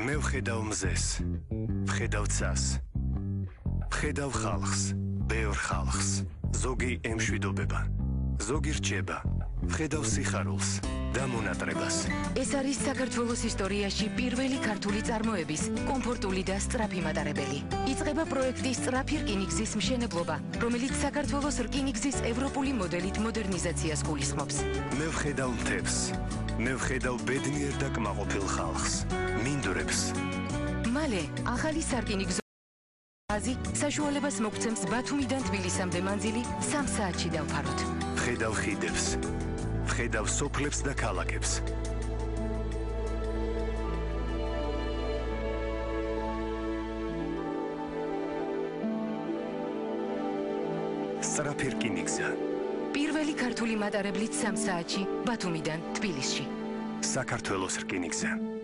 მე ვხედავ მზეს, ვხედავ ცას, ვხედავ ხალხს, ბევრ ხალხს, ზოგი ემშვიდობება, ზოგი რჩება, ვხედავ სიხარულს და მონატრებას. ეს არის საქართველოს ისტორიაში პირველი ქართული წარმოების კომფორტული და სწრაფი მატარებელი. იწყება პროექტი სწრაფი რკინიგზის მშენებლობა, რომელიც საქართველოს რკინიგზის ევროპული მოდელით მოდერნიზაციას გულისხმობს. მე ვხედავ მთებს, მე ვხედავ ბედნიერ და კმაყოფილ ხალხს, მინდვრებს. მალე ახალი სარკინიგზო აზი საშუალებას მოგცემს ბათუმიდან თბილისამდე მანძილი 3 საათში დავფაროთ. ვხედავ ხიდებს, ვხედავ სოფლებს და ქალაქებს. სწრაფი რკინიგზა. პირველი ქართული მატარებლით 3 საათში ბათუმიდან თბილისში. საქართველოს რკინიგზა.